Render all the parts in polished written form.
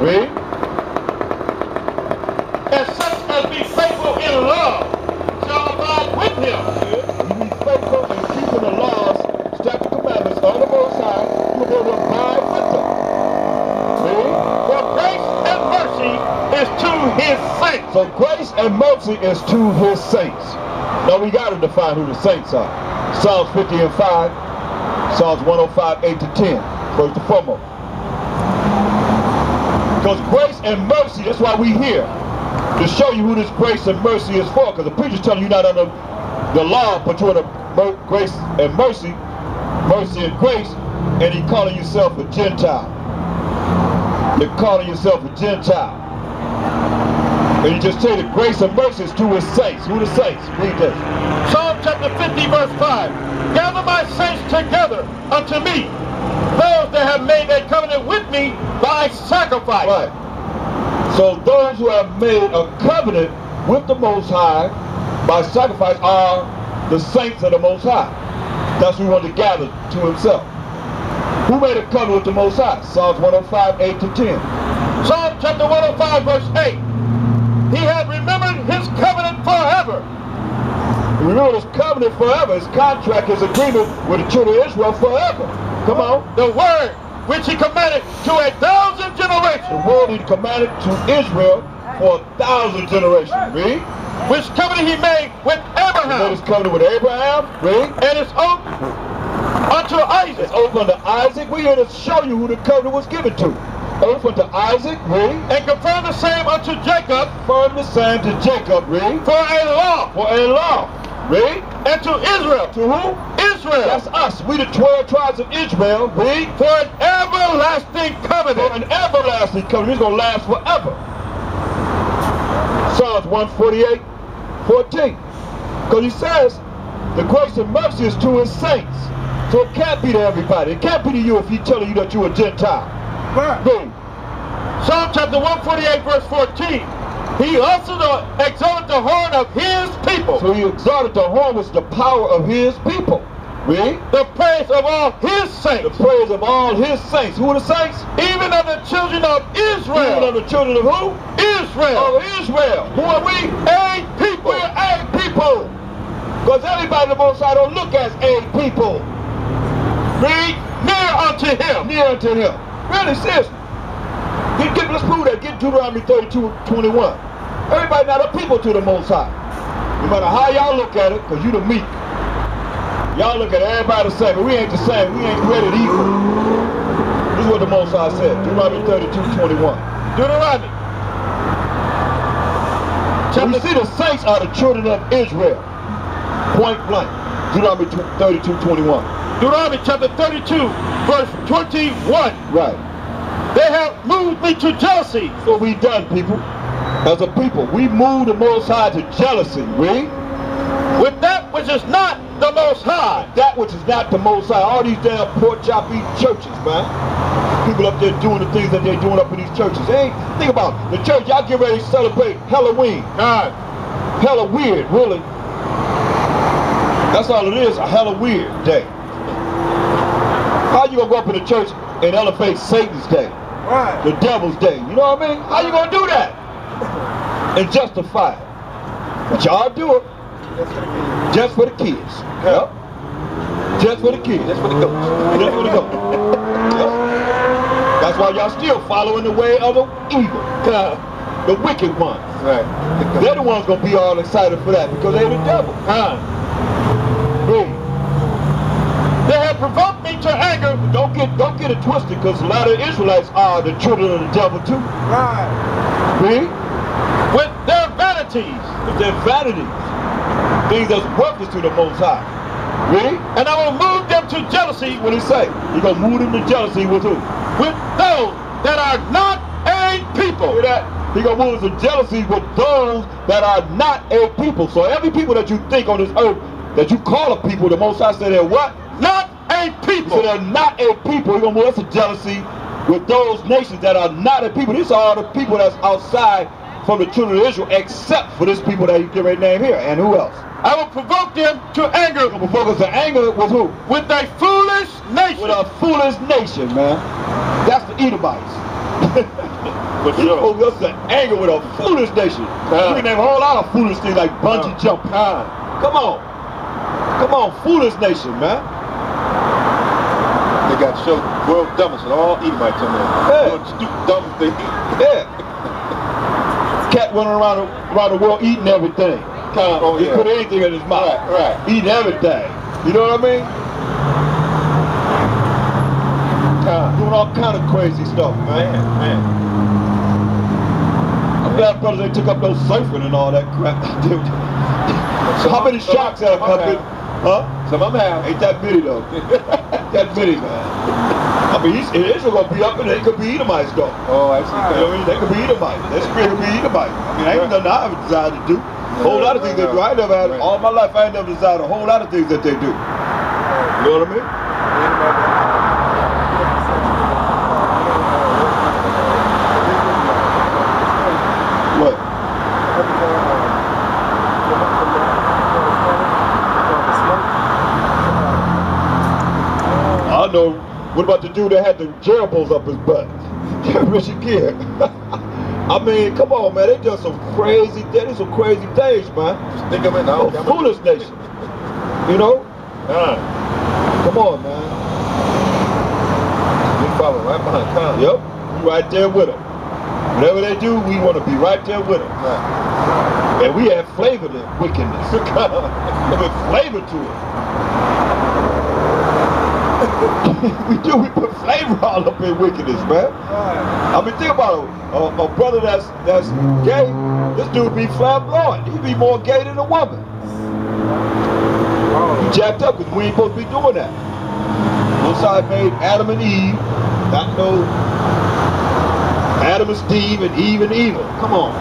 Read. And such as be faithful in love shall abide with him. You be faithful in keeping the laws, statute, commandments of the Most High. You're going to abide with them. Read. For grace and mercy is to his saints. So grace and mercy is to his saints. Now we got to define who the saints are. Psalms 50 and 5, Psalms 105, 8 to 10, first and foremost. Because grace and mercy, that's why we here, to show you who this grace and mercy is for. Because the preacher's telling you not under the law, but you're under grace and mercy and grace, and he calling yourself a Gentile. You're calling yourself a Gentile. And you just say the grace and mercy is to his saints. Who the saints? Read this. Psalm chapter 50 verse 5. Gather my saints together unto me, those that have made a covenant with me by sacrifice. Right. So those who have made a covenant with the Most High by sacrifice are the saints of the Most High. That's who he wanted to gather to himself. Who made a covenant with the Most High? Psalms 105, 8 to 10. Psalm chapter 105 verse 8. He had remembered his covenant forever. Remember his covenant forever, his contract, his agreement with the children of Israel forever. Come on. The word which he commanded to 1,000 generations. The word he commanded to Israel for 1,000 generations. Read. Which covenant he made with Abraham. He made his covenant with Abraham. Read. And his oath unto Isaac. It's oath unto Isaac. We're here to show you who the covenant was given to. Oath unto Isaac. Read. And confirm the same unto Jacob. Confirm the same to Jacob. Read. For a law. For a law. Read. And to Israel. To who? Israel. That's us. We the 12 tribes of Israel. Read. For an everlasting covenant. For an everlasting covenant. It's going to last forever. Psalms 148, 14. Because he says the grace and mercy is to his saints. So it can't be to everybody. It can't be to you if he's telling you that you're a Gentile. Right. Boom. Psalm chapter 148 verse 14. He also exalted the horn of his people. So he exalted the horn, which is the power of his people. Read. The praise of all his saints. The praise of all his saints. Who are the saints? Even of the children of Israel. Even of the children of who? Israel. Of Israel. Who are we? A people. We're a people. Because everybody in the Most High don't look as a people. Read. Near unto him. Near unto him. Really, seriously. Let's prove that. Get Deuteronomy 32, 21. Everybody not a people to the Most High. No matter how y'all look at it, because you the meek. Y'all look at everybody the same, but we ain't the same. We ain't created equal. This is what the Most High said. Deuteronomy 32, 21. Deuteronomy. So we see the saints are the children of Israel. Point blank. Deuteronomy 32, 21. Deuteronomy chapter 32, verse 21. Right. They have moved me to jealousy. So we done, people. As a people, we moved the Most High to jealousy. Read. With that which is not the Most High. That which is not the Most High. All these damn pork chop eating churches, man. People up there doing the things that they're doing up in these churches. Hey, think about it. The church, y'all get ready to celebrate Halloween. Hella weird, really. That's all it is, a hella weird day. How you gonna go up in the church and elevate Satan's day? Right. The devil's day. You know what I mean? How you gonna do that? And justify it. But y'all do it. Just for the kids. Yep. Just for the kids. Just for the goats. Just for the goats. Yep. That's why y'all still following the way of the evil. The wicked ones. Right. They're the ones gonna be all excited for that because they're the devil. They have provoked me to anger. Don't get it twisted, because a lot of Israelites are the children of the devil too. Right. Read. With their vanities. With their vanities. Things that's worthless to the Most High. Read. And I will move them to jealousy. What did he say? You're going to move them to jealousy with who? With those that are not a people. Hear that? He's going to move them to jealousy with those that are not a people. So every people that you think on this earth, that you call a people, the Most High said they're what? Not a people. So they're not a people. He's going to move us to jealousy with those nations that are not a people. These are all the people that's outside from the children of Israel, except for this people that he get ready to name here. And who else? I will provoke them to anger. Gonna provoke us to anger with who? With a foolish nation. With a foolish nation, man. That's the Edomites. For He sure. spoke us to anger with a foolish nation. We can name a whole lot of foolish things like bungee jumping. Come on. Come on, foolish nation, man. They got show world dumbest and all Edomites in there. Yeah. Doing stupid, dumb things. Yeah. Cat running around the world eating everything. Oh, He yeah. put anything in his mouth. Right. Eating everything. You know what I mean? Doing all kind of crazy stuff, man. I'm glad brothers they took up those surfing and all that crap. So how many sharks have come in? Huh? Some of them have. Ain't that many though. That many, man. I mean, Israel gonna be up and they could be Edomites though. Oh, I see. You know what I mean? They could be Edomites. Their spirit could be Edomites. I mean, I ain't nothing I have a desire to do. A whole lot of things they do. I ain't never had, all my life I ain't never desired a whole lot of things that they do. You know what I mean? What? I know. What about the dude that had the gerbils up his butt? Richard Gere. I mean, come on, man. They done some crazy things, man. Think of it now. A foolish nation. You know? Come on, man. We follow right behind Khan. Yep. We right there with them. Whatever they do, we want to be right there with them. Right. And we have flavor to wickedness. With flavor to it. We do. We put flavor all up in wickedness, man. I mean, think about it. A brother that's gay, this dude be flamboyant. He be more gay than a woman. He jacked up because we ain't supposed to be doing that. One side made Adam and Eve, not no Adam and Steve and Eve and Eva. Come on.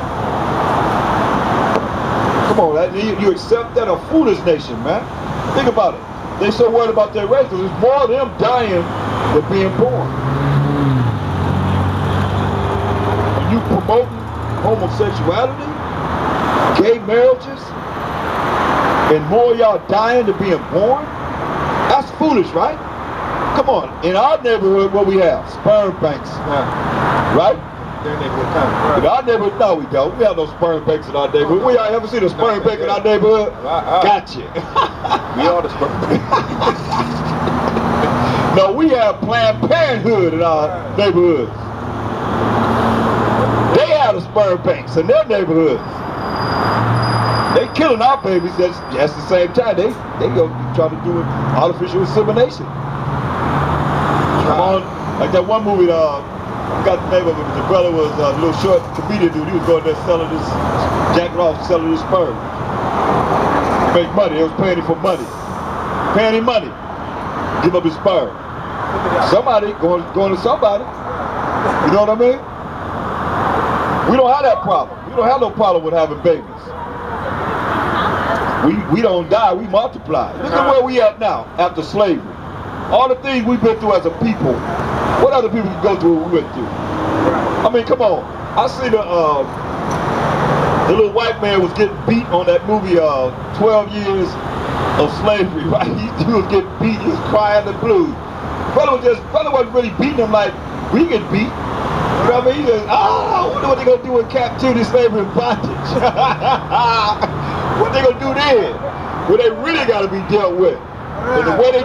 Come on, you accept that? A foolish nation, man. Think about it. They so worried about their race because there's more of them dying than being born. Are you promoting homosexuality, gay marriages, and more of y'all dying than being born? That's foolish, right? Come on, in our neighborhood, what we have? Sperm banks, right? Their neighborhood kind In our neighborhood, no, we don't. We have no sperm banks in our neighborhood. We ever seen a sperm bank in our neighborhood? Gotcha. We all the sperm No, we have Planned Parenthood in our neighborhoods. They have the sperm banks in their neighborhoods. They killing our babies at the same time. They go try to do artificial insemination. Come on, like that one movie, I forgot the name of it, but the brother was a little short comedian dude. He was going there selling this, jacking off, selling his sperm. Make money. They was paying him for money. Paying him money. Give up his sperm. Somebody going to somebody. You know what I mean? We don't have that problem. We don't have no problem with having babies. We don't die, we multiply. Look at where we at now after slavery. All the things we've been through as a people, what other people can go through what we went through? I mean, come on. I see the little white man was getting beat on that movie 12 Years of Slavery, right? He was getting beat, he was crying the blues. Brother wasn't really beating him like we get beat. You know what I mean? He says, I wonder what they're going to do in captivity, slavery, and bondage. What they going to do then? Well, they really got to be dealt with. And the way they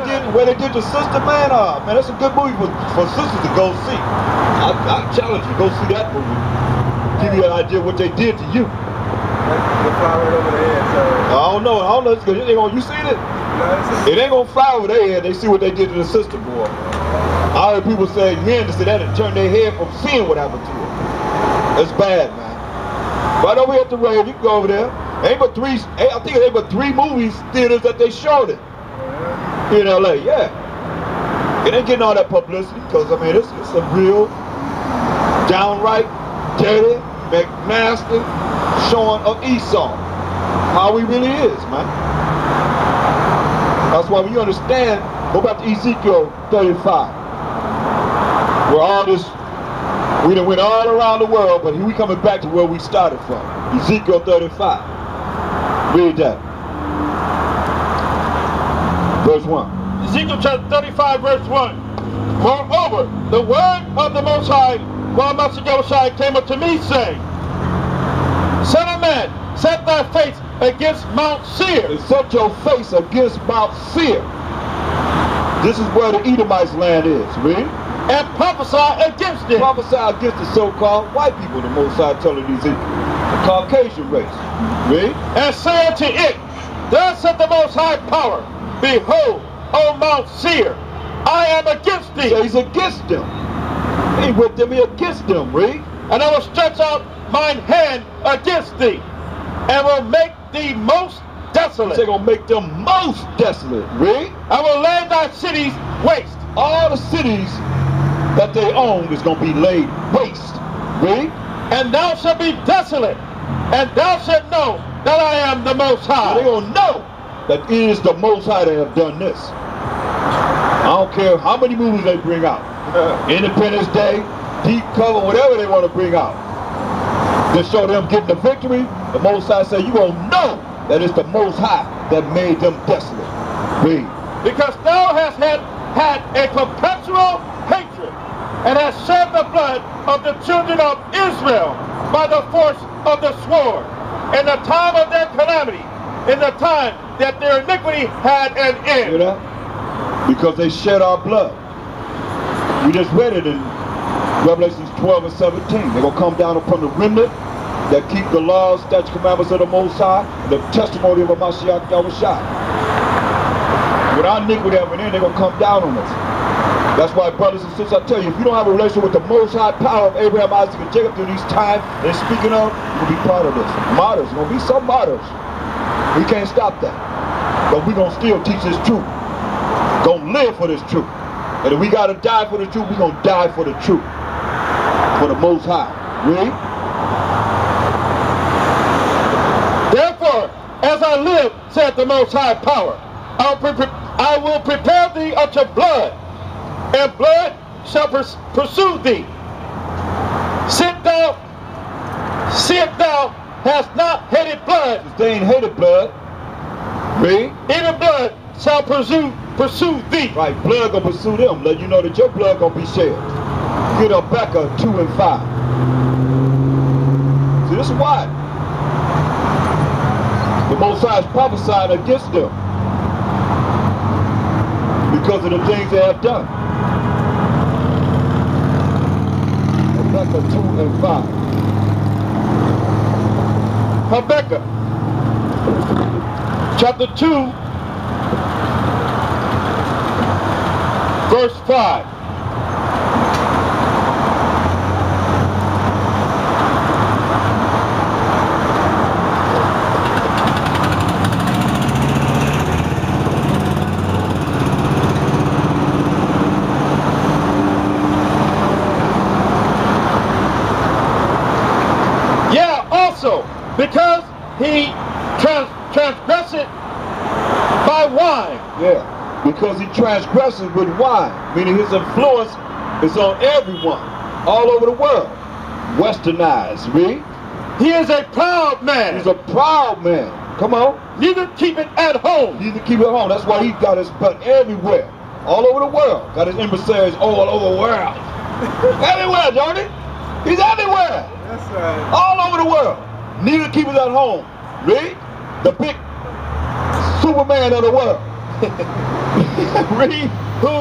did the sister, man, man, that's a good movie for sisters to go see. I challenge you, go see that movie. Give you an idea of what they did to you. They fly right over their head, so. I don't know. You seen it? It ain't gonna fly over their head. They see what they did to the sister, boy. I heard people say men to say that and turn their head from seeing what happened to them. That's bad, man. Right over here at the rave, you can go over there. I think it ain't but three movies theaters that they showed it. In LA, yeah. It ain't getting all that publicity because, I mean, it's a real, downright, dirty, McNasty showing of Esau. How he really is, man. That's why when you understand, go back to Ezekiel 35. Where all this, we done went all around the world, but we coming back to where we started from. Ezekiel 35. Read that. Verse 1. Ezekiel chapter 35, verse 1. Moreover, the word of the Most High while Master Yahushua came up to me, saying, Son of man, set thy face against Mount Seir. And set your face against Mount Seir. This is where the Edomites' land is. Read. And prophesy against it. Prophesy against the so-called white people, the Most High telling Ezekiel, the Caucasian race. Read. And say unto it, Thus saith the Most High Power, Behold, O Mount Seir, I am against thee. So he's against them. He with them, he against them. Read. And I will stretch out mine hand against thee, and will make thee most desolate. They're going to make them most desolate. Read. I will lay thy cities waste. All the cities that they own is going to be laid waste. Read. And thou shalt be desolate, and thou shalt know that I am the Most High. They're going to know that it is the Most High that have done this. I don't care how many movies they bring out. Independence Day, Deep Cover, whatever they want to bring out. To show them getting the victory, the Most High said, you're going to know that it's the Most High that made them desolate. Read. Because thou hast had a perpetual hatred, and hast shed the blood of the children of Israel by the force of the sword, in the time of their calamity, in the time that their iniquity had an end. Hear that? Because they shed our blood. We just read it in Revelations 12 and 17. They're going to come down upon the remnant that keep the laws, statutes, commandments of the Most High, and the testimony of Mashiach Yahushua. With our iniquity having in, they're going to come down on us. That's why, brothers and sisters, I tell you, if you don't have a relationship with the Most High power of Abraham, Isaac, and Jacob through these times they're speaking of, you're going to be part of this. Martyrs. There's going to be some martyrs. We can't stop that. But we're going to still teach this truth. Going to live for this truth. And if we got to die for the truth, we're going to die for the truth. For the Most High. Read. Therefore, as I live, saith the Most High power, I will prepare thee unto blood, and blood shall pursue thee. Sit thou hast not hated blood. They ain't hated blood. Read. Even blood shall pursue thee. Right, blood gonna pursue them. Let you know that your blood gonna be shed. Get Rebecca 2 and 5. See, this is why the Most High is prophesying against them. Because of the things they have done. Rebecca 2 and 5. Habakkuk chapter 2 verse 5. Because he transgressed by wine. Yeah, because he transgresses with wine, meaning his influence is on everyone, all over the world. Westernized, read. He is a proud man. He's a proud man. Come on. Neither keep it at home. Neither keep it at home. That's why he got his butt everywhere, all over the world. Got his emissaries all over the world. Everywhere, don't he? He's everywhere. That's right. All over the world. Neither keep it at home. Read. The big Superman of the world. Read. Who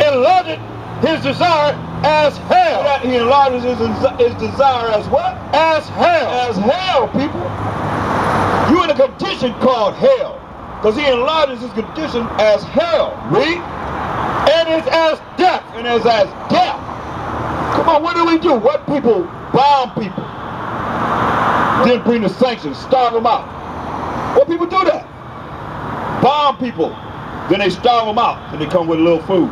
enlarged his desire as hell. He enlarges his desire as what? As hell. As hell, people. You're in a condition called hell. Because he enlarges his condition as hell. Read. And is as death. And is as death. Come on, what do we do? What people bomb people? Then bring the sanctions, starve them out. What people do that? Bomb people. Then they starve them out and they come with a little food.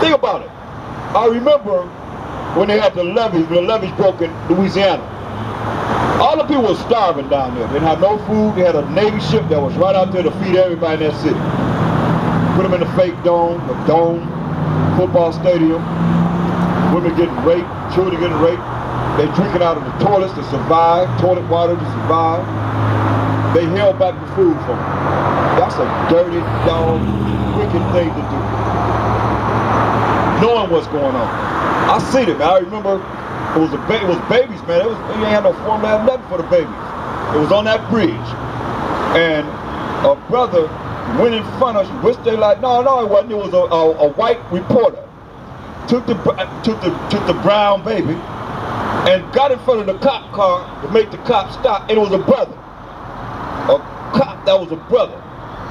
Think about it. I remember when they had the levees broke in Louisiana. All the people were starving down there. They didn't have no food. They had a Navy ship that was right out there to feed everybody in that city. Put them in the fake dome, football stadium. Women getting raped, children getting raped. They drinking out of the toilets to survive, toilet water to survive. They held back the food from them. That's a dirty, dog, wicked thing to do. Knowing what's going on. I seen it, man. I remember it was babies, man. You ain't had no formula, nothing for the babies. It was on that bridge, and a brother went in front of us, which they like, no, it wasn't. It was a white reporter. Took the brown baby and got in front of the cop car to make the cop stop. And it was a brother, a cop that was a brother,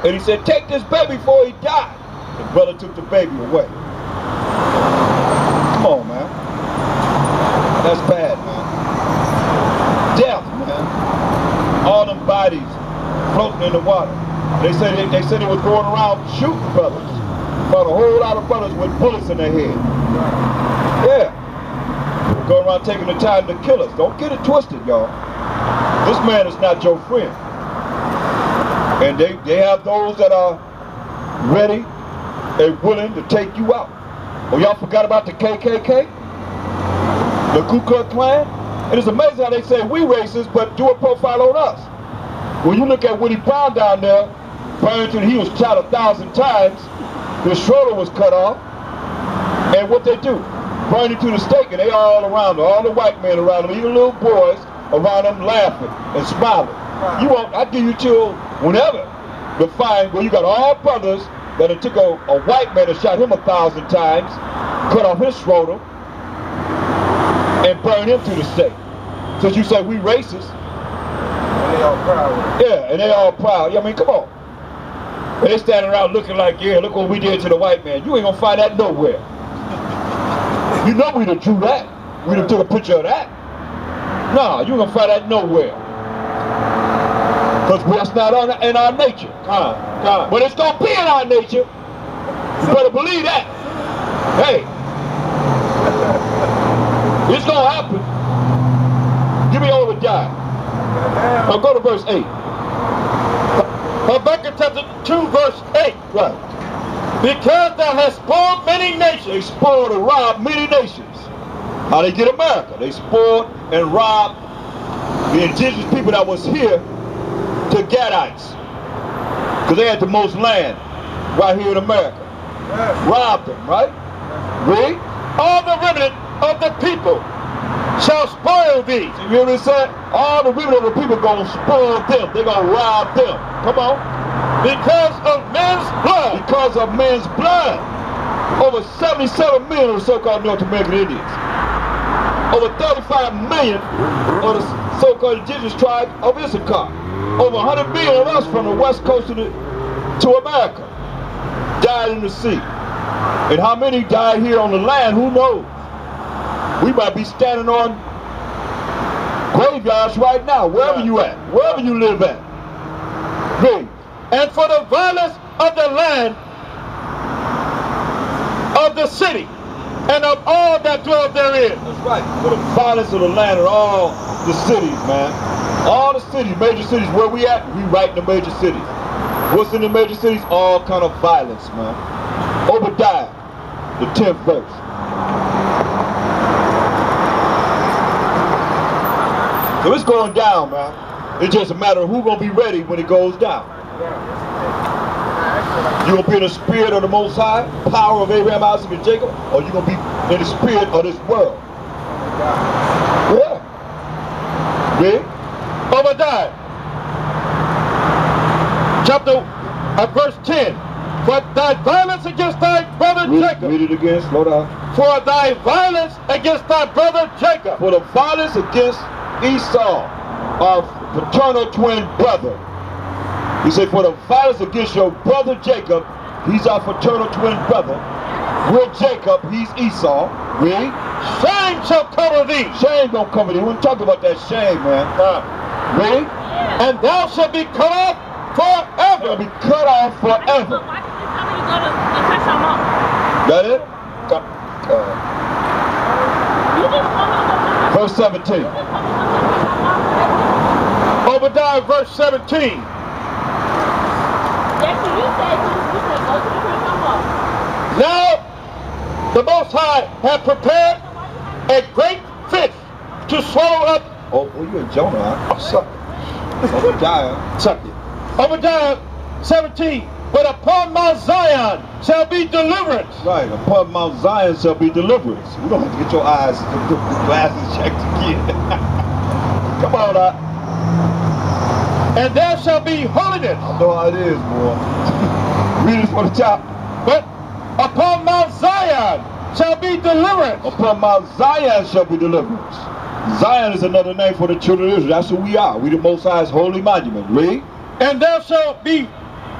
and he said, "Take this baby before he died." The brother took the baby away. Come on, man. That's bad, man. Death, man. All them bodies floating in the water. They said it was going around shooting brothers. Found a whole lot of brothers with bullets in their head. Yeah. Going around taking the time to kill us. Don't get it twisted, y'all. This man is not your friend. And they have those that are ready and willing to take you out. Oh, y'all forgot about the KKK? The Ku Klux Klan? It is amazing how they say we racist, but do a profile on us. When you look at Woody Brown down there, Burlington, he was shot 1,000 times. His shoulder was cut off. And what they do? Burn him to the stake, and they all around him, all the white men around him, even little boys around him laughing and smiling. You won't, I give you till whenever to find where you got all brothers that it took a white man and shot him 1,000 times, cut off his shoulder, and burn him to the stake. Since you say we racist. And they all proud. Yeah, and they all proud. Yeah, I mean, come on. And they standing around looking like, yeah, look what we did to the white man. You ain't gonna find that nowhere. You know we done drew that. We done took a picture of that. Nah, you ain't gonna find that nowhere. Because that's not in our nature. But it's gonna be in our nature. You better believe that. Hey. It's gonna happen. Give me Obadiah. Now go to verse 8. Habakkuk chapter 2 verse 8. Right. Because thou hast spoiled many nations. They spoiled and robbed many nations. How they get America? They spoiled and robbed the indigenous people that was here to Gadites. Because they had the most land right here in America. Robbed them, right? Read. All the remnant of the people shall spoil thee. You hear what it said? All the remnant of the people gonna spoil them. They gonna rob them. Come on. Because of men's blood. Because of men's blood. Over 77 million of the so-called North American Indians. Over 35 million of the so-called indigenous tribe of Issachar. Over 100 million of us from the west coast to America died in the sea. And how many died here on the land, who knows? We might be standing on graveyards right now, wherever you at, wherever you live at. Read. And for the violence of the land, of the city, and of all that dwell therein. That's right. For the violence of the land and all the cities, man. All the cities, major cities, where we at, we right in the major cities. What's in the major cities? All kind of violence, man. Obadiah, the 10th verse. So it's going down, man. It's just a matter of who's going to be ready when it goes down. You going to be in the spirit of the Most High, power of Abraham, Isaac, and Jacob, or you going to be in the spirit of this world? Yeah. Read. Obadiah, verse 10. For thy violence against thy brother Jacob. Read it again, slow down. For thy violence against thy brother Jacob. For the violence against Esau, our paternal twin brother. He said, for the violence against your brother Jacob, he's our fraternal twin brother. We're Jacob, he's Esau. Read. Shame shall cover thee. Shame don't cover thee. We don't talk about that shame, man. Read. And thou shalt be cut off forever. You'll be cut off forever. That it? Verse 17. Obadiah verse 17. Now the Most High had prepared a great fish to swallow up. Oh, you in Jonah, huh? Suck it. Obadiah. Suck it. Obadiah 17 but upon Mount Zion shall be deliverance. Right, upon Mount Zion shall be deliverance. You don't have to get your eyes, the glasses checked again. Come on out. And there shall be holiness. I know how it is, boy. Read it from the top. But upon Mount Zion shall be deliverance. Upon Mount Zion shall be deliverance. Zion is another name for the children of Israel. That's who we are. We the Most High's holy monument. Read. And there shall be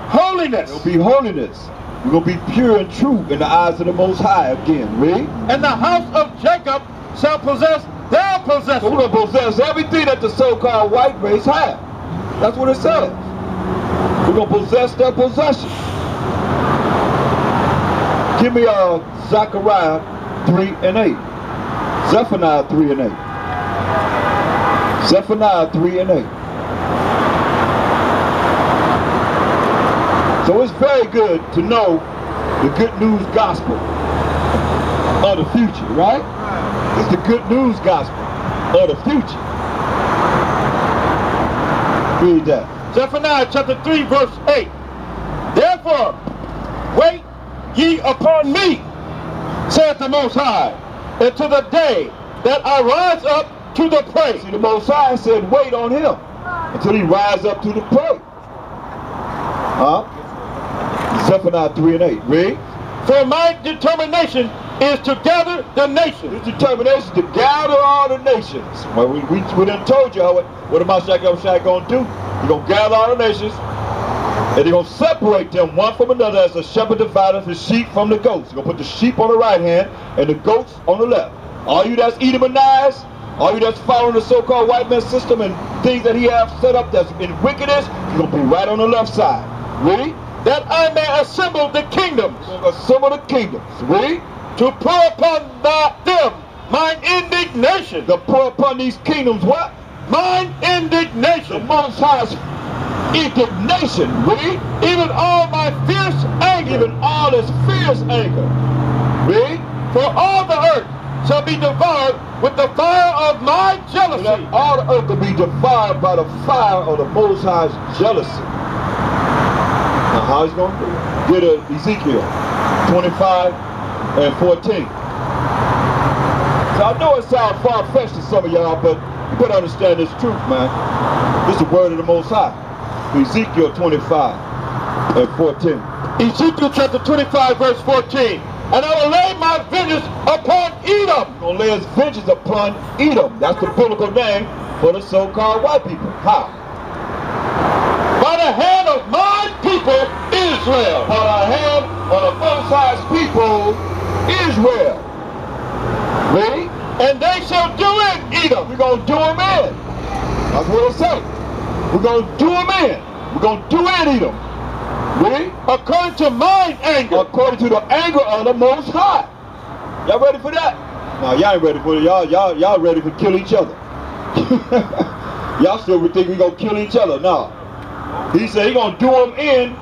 holiness. There will be holiness. We're going to be pure and true in the eyes of the Most High again. Read. And the house of Jacob shall possess their possession. So we're going to possess everything that the so-called white race have. That's what it says. We're going to possess their possession. Give me Zechariah 3 and 8. Zephaniah 3 and 8. Zephaniah 3 and 8. So it's very good to know the good news gospel of the future, right? It's the good news gospel of the future. Read that. Zephaniah chapter 3 verse 8. Therefore, wait ye upon me, saith the Most High, until the day that I rise up to the prey. See, the Most High said wait on him until he rise up to the prey. Huh? Zephaniah 3 and 8. Read. For my determination is to gather the nations. His determination to gather all the nations. Well, we done told you what the Mashiach going to do. He's going to gather all the nations, and he's going to separate them one from another as a shepherd divideth the sheep from the goats. He's going to put the sheep on the right hand and the goats on the left. All you that's Edomites, all you that's following the so-called white man system and things that he have set up that's in wickedness, he's going to be right on the left side. Read. That I may assemble the kingdoms. Assemble the kingdoms. Read. To pour upon them mine indignation. To pour upon these kingdoms what? Mine indignation. The Most High's indignation. Read. Even all my fierce anger. Even all his fierce anger. Read. For all the earth shall be devoured with the fire of my jealousy. So all the earth will be devoured by the fire of the Most High's jealousy. Now how he's going to do it? Get Ezekiel 25 and 14. So I know it sounds far-fetched to some of y'all, but you better understand this truth, man. This is the word of the Most High. Ezekiel 25 and 14. Ezekiel chapter 25 verse 14. And I will lay my vengeance upon Edom. He's going to lay his vengeance upon Edom. That's the biblical name for the so-called white people. How? By the hand of my people, Israel. By the hand of the Most High's people, Israel. Ready? And they shall do it, Edom. We're going to do them in. That's what it says. We're going to do them in. We're going to do in Edom. Ready? According to mine anger. According to the anger of the Most High. Y'all ready for that? No, y'all ain't ready for it. Y'all ready to kill each other. Y'all still think we're going to kill each other. No. He said he's going to do them in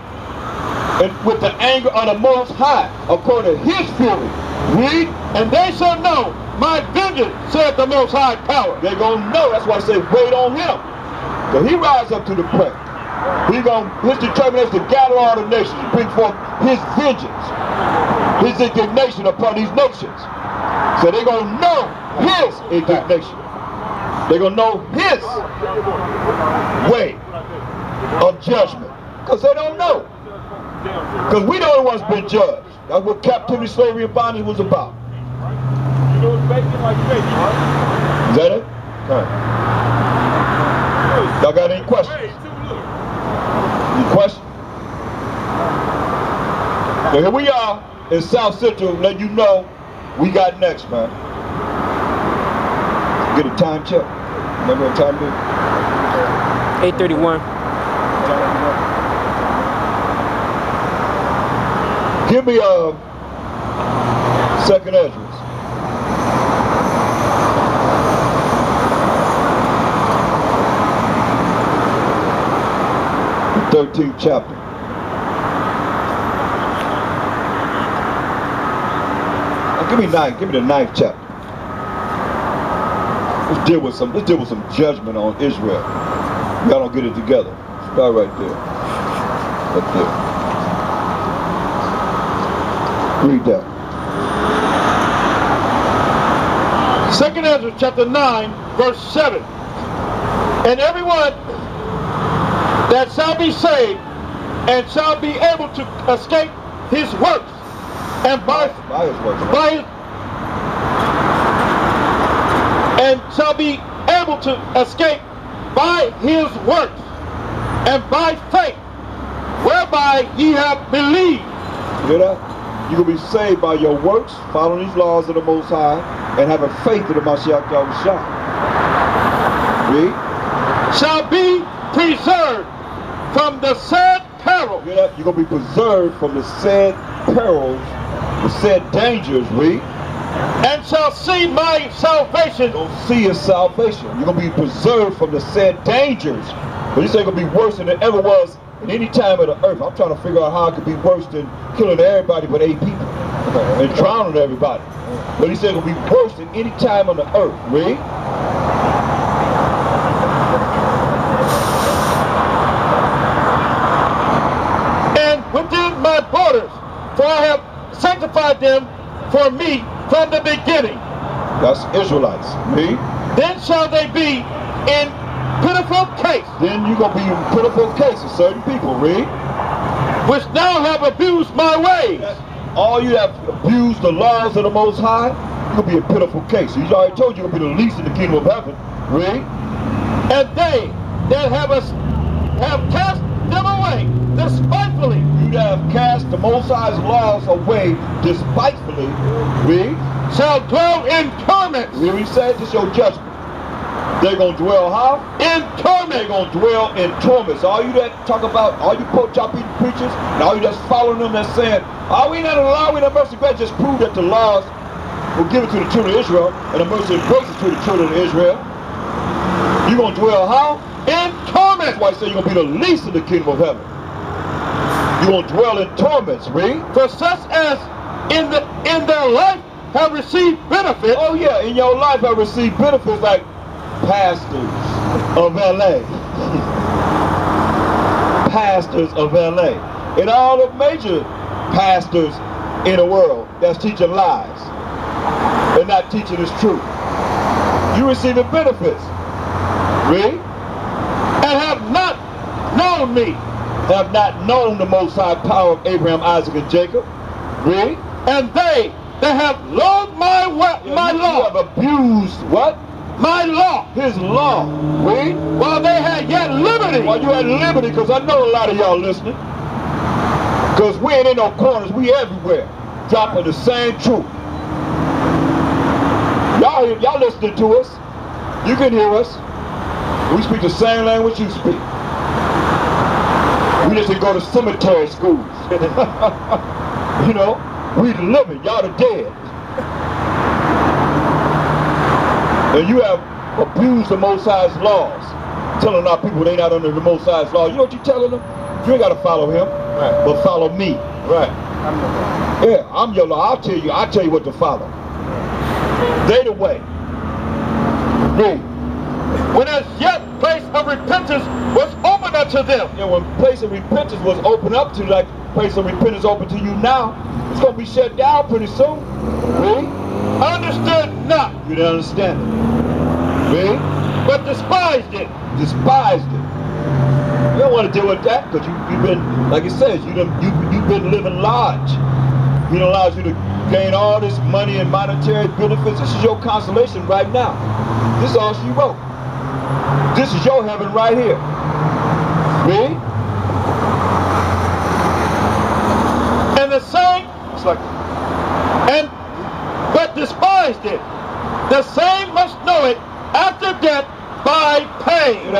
and with the anger of the Most High, according to his fury. Read. And they shall know my vengeance, said the Most High power. They're going to know. That's why I say wait on him. So he rise up to the prey. His determination to gather all the nations and bring forth his vengeance, his indignation upon these nations. So they're going to know his indignation. They're going to know his way of judgment. Because they don't know. Because we the only ones been judged. That's what captivity, slavery, and bondage was about. Is that it? All right. Y'all got any questions? Any questions? So here we are in South Central, letting you know we got next, man. Get a time check. Remember what time it is? 8:31. Give me a second Esdras. The 13th chapter. Give me 9. Give me the 9th chapter. Let's deal with some judgment on Israel. Y'all don't get it together. Start right there. Right there. Read that. 2 Ezra chapter 9, verse 7. And everyone that shall be saved and shall be able to escape his works, and by his works, and shall be able to escape by his works, and by faith, whereby ye have believed. You hear that? You're going to be saved by your works, following these laws of the Most High, and having faith in the Mashiach Yahushua. Read. Shall be preserved from the said perils. You hear that? You're going to be preserved from the said perils, the said dangers. Read. And shall see my salvation. Don't see his salvation. You're going to be preserved from the said dangers. But this ain't going to be worse than it ever was at any time of the earth. I'm trying to figure out how it could be worse than killing everybody but 8 people and drowning everybody. But he said it will be worse than any time on the earth. Read. And within my borders, for I have sanctified them for me from the beginning. That's Israelites. Read. Then shall they be in pitiful case. Then you're going to be in pitiful cases, certain people. Read. Which now have abused my ways. All you have abused the laws of the Most High, you're going to be a pitiful case. He's already told you you're going to be the least in the kingdom of heaven. Read. And they that have cast them away despitefully. You that have cast the Most High's laws away despitefully. Read. Shall dwell in torments. Read what he said. This is your judgment. They're going to dwell how? In torment. They're going to dwell in torments. All you that talk about, all you pork chop eating preachers, and all you that's following them that's saying, are we not allowed, we not mercy grace, just prove that the laws were given to the children of Israel, and the mercy and grace is to the children of Israel. You're going to dwell how? In torment. That's why I say you're going to be the least in the kingdom of heaven. You're going to dwell in torments. Read. For such as in their life have received benefits. Oh yeah, in your life have received benefits like pastors of LA. Pastors of LA. And all the major pastors in the world that's teaching lies and not teaching this truth. You receiving benefits. Read. And have not known me. Have not known the Most High power of Abraham, Isaac, and Jacob. Read. And they that have loathed my law. You have abused what? My law. His law. Read. While they had yet liberty. While you had liberty, because I know a lot of y'all listening. Because we ain't in no corners, we everywhere. Dropping the same truth. Y'all listening to us. You can hear us. We speak the same language you speak. We just didn't go to cemetery schools. You know, we the living, y'all the dead. And you have abused the Most High's laws, telling our people they not under the Most High's law. You know what you're telling them? You ain't got to follow him, right, but follow me. Right. Yeah, I'm your law. I'll tell you what to follow. They the way. Read. When as yet place of repentance was open unto them. Yeah, when place of repentance was opened up to, like place of repentance open to you now, it's going to be shut down pretty soon. Read. Understood not. You didn't understand it. Read. But despised it. Despised it. You don't want to deal with that because you've been, like it says, you've been living large. He allows you to gain all this money and monetary benefits. This is your consolation right now. This is all she wrote. This is your heaven right here. Read. And the same, it's like, but despised it. The same must know it after death by pain.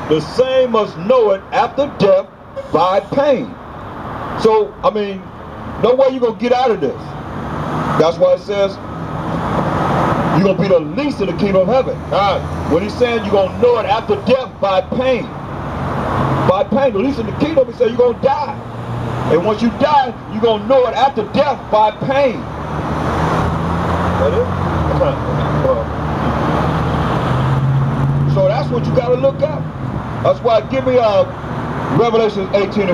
The same must know it after death by pain. So, I mean, no way you're going to get out of this. That's why it says you're going to be the least in the kingdom of heaven. When he's saying you're going to know it after death by pain. By pain, the least in the kingdom, he said you're going to die. And once you die, you're going to know it after death by pain. That is? So that's what you got to look at. That's why, give me Revelation 18:4.